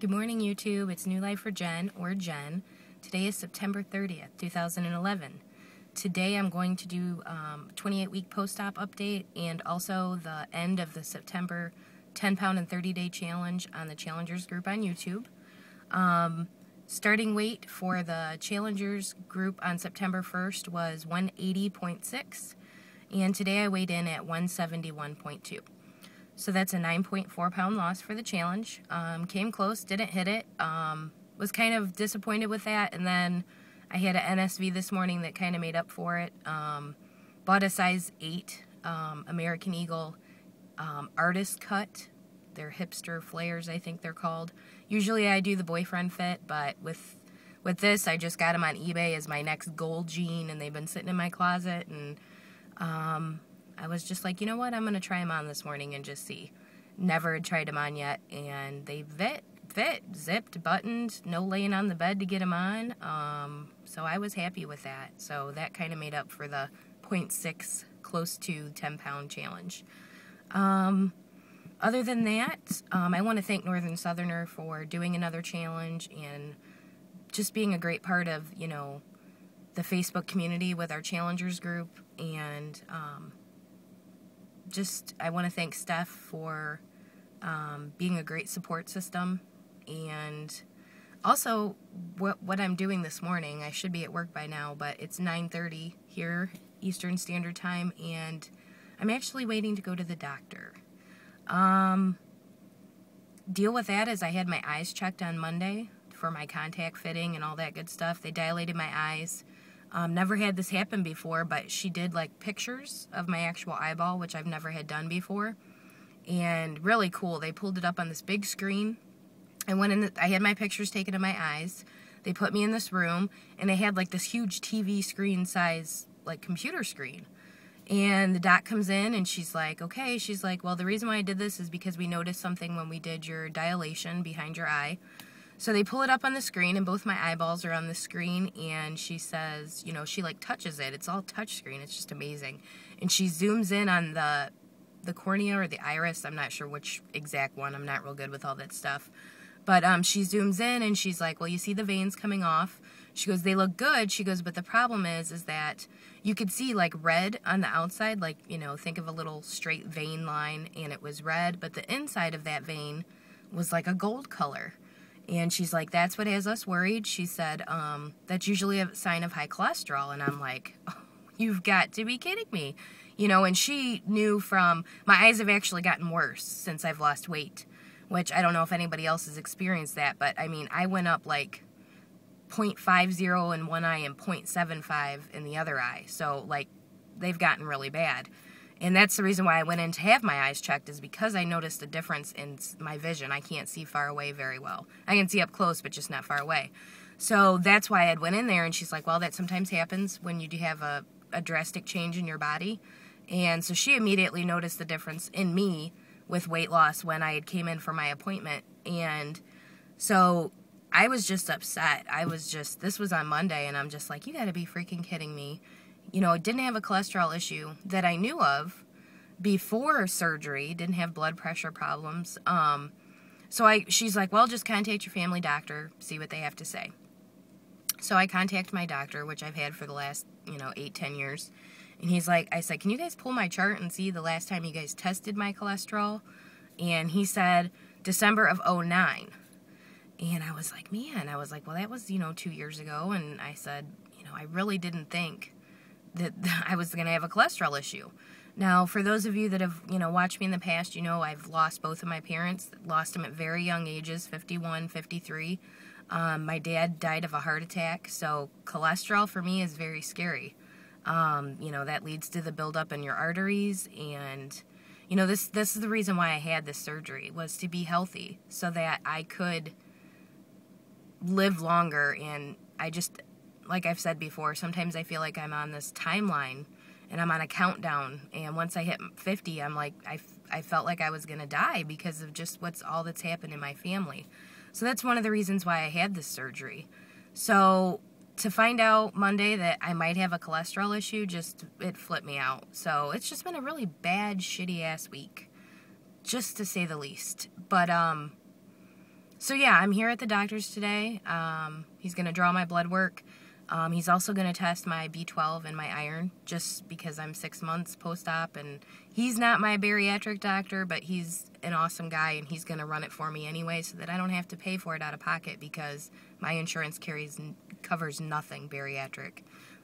Good morning, YouTube. It's New Life for Jen, or Jen. Today is September 30th, 2011. Today I'm going to do a 28-week post-op update and also the end of the September 10-pound and 30-day challenge on the Challengers group on YouTube. Starting weight for the Challengers group on September 1st was 180.6, and today I weighed in at 171.2. So that's a 9.4 pound loss for the challenge. Came close, didn't hit it. Was kind of disappointed with that, and then I had an NSV this morning that kind of made up for it. Bought a size 8 American Eagle artist cut. They're hipster flares, I think they're called. Usually I do the boyfriend fit, but with this, I just got them on eBay as my next goal jean, and they've been sitting in my closet, and I was just like, you know what, I'm going to try them on this morning and just see. Never had tried them on yet, and they fit, zipped, buttoned, no laying on the bed to get them on, so I was happy with that. So that kind of made up for the 0.6, close to 10-pound challenge. Other than that, I want to thank Northern Southerner for doing another challenge and just being a great part of, you know, the Facebook community with our Challengers group, and I want to thank Steph for being a great support system. And also, what I'm doing this morning, I should be at work by now, but it's 9:30 here, Eastern Standard Time, and I'm actually waiting to go to the doctor. Deal with that is I had my eyes checked on Monday for my contact fitting and all that good stuff. They dilated my eyes. Never had this happen before, but she did like pictures of my actual eyeball, which I've never had done before, and really cool. They pulled it up on this big screen. I went in. I had my pictures taken of my eyes. They put me in this room, and they had like this huge TV screen size, like computer screen. And the doc comes in, and she's like, okay. She's like, well, the reason why I did this is because we noticed something when we did your dilation behind your eye. So they pull it up on the screen, and both my eyeballs are on the screen, and she says, you know, she like touches it. It's all touch screen. It's just amazing. And she zooms in on the cornea or the iris. I'm not sure which exact one. I'm not real good with all that stuff. But she zooms in, and she's like, well, you see the veins coming off. She goes, they look good. She goes, but the problem is that you could see like red on the outside, like, you know, think of a little straight vein line, and it was red, but the inside of that vein was like a gold color. And she's like, that's what has us worried. She said, that's usually a sign of high cholesterol. And I'm like, oh, you've got to be kidding me. You know, and she knew from, my eyes have actually gotten worse since I've lost weight, which I don't know if anybody else has experienced that, but I mean, I went up like 0.50 in one eye and 0.75 in the other eye. So like, they've gotten really bad. And that's the reason why I went in to have my eyes checked, is because I noticed a difference in my vision. I can't see far away very well. I can see up close, but just not far away. So that's why I went in there, and she's like, well, that sometimes happens when you do have a drastic change in your body. And so she immediately noticed the difference in me with weight loss when I had came in for my appointment. And so I was just upset. This was on Monday, and I'm just like, you got to be freaking kidding me. You know, didn't have a cholesterol issue that I knew of before surgery, didn't have blood pressure problems. She's like, well, just contact your family doctor, see what they have to say. So I contact my doctor, which I've had for the last, 8-10 years. And he's like, I said, can you guys pull my chart and see the last time you guys tested my cholesterol? And he said, December of 2009. And I was like, well, that was, 2 years ago. And I said, I really didn't think that I was going to have a cholesterol issue. Now, for those of you that have, watched me in the past, I've lost both of my parents, lost them at very young ages, 51, 53. My dad died of a heart attack, so cholesterol for me is very scary. That leads to the buildup in your arteries, and, this is the reason why I had this surgery, was to be healthy, so that I could live longer. And like I've said before, sometimes I feel like I'm on this timeline and I'm on a countdown, and once I hit 50, I'm like, I felt like I was going to die because of just all that's happened in my family. So that's one of the reasons why I had this surgery. So to find out Monday that I might have a cholesterol issue, it flipped me out. So it's just been a really bad, shitty ass week, just to say the least. But So yeah, I'm here at the doctor's today. He's going to draw my blood work. He's also going to test my B12 and my iron, just because I'm 6 months post-op, and he's not my bariatric doctor, but he's an awesome guy, and he's going to run it for me anyway so that I don't have to pay for it out of pocket, because my insurance covers nothing bariatric.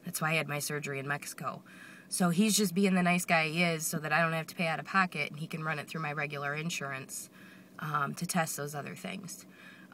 That's why I had my surgery in Mexico. So he's just being the nice guy he is so that I don't have to pay out of pocket, and he can run it through my regular insurance to test those other things.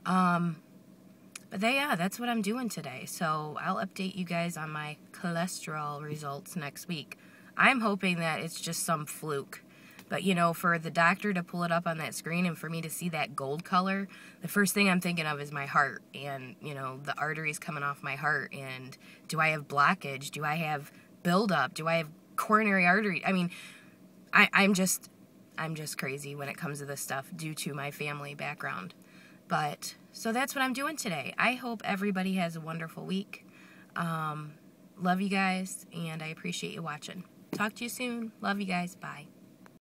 But yeah, that's what I'm doing today. So I'll update you guys on my cholesterol results next week. I'm hoping that it's just some fluke. But, you know, for the doctor to pull it up on that screen and for me to see that gold color, the first thing I'm thinking of is my heart and, you know, the arteries coming off my heart. And do I have blockage? Do I have buildup? Do I have coronary artery? I mean, I'm just crazy when it comes to this stuff due to my family background. But, so that's what I'm doing today. I hope everybody has a wonderful week. Love you guys, and I appreciate you watching. Talk to you soon. Love you guys. Bye.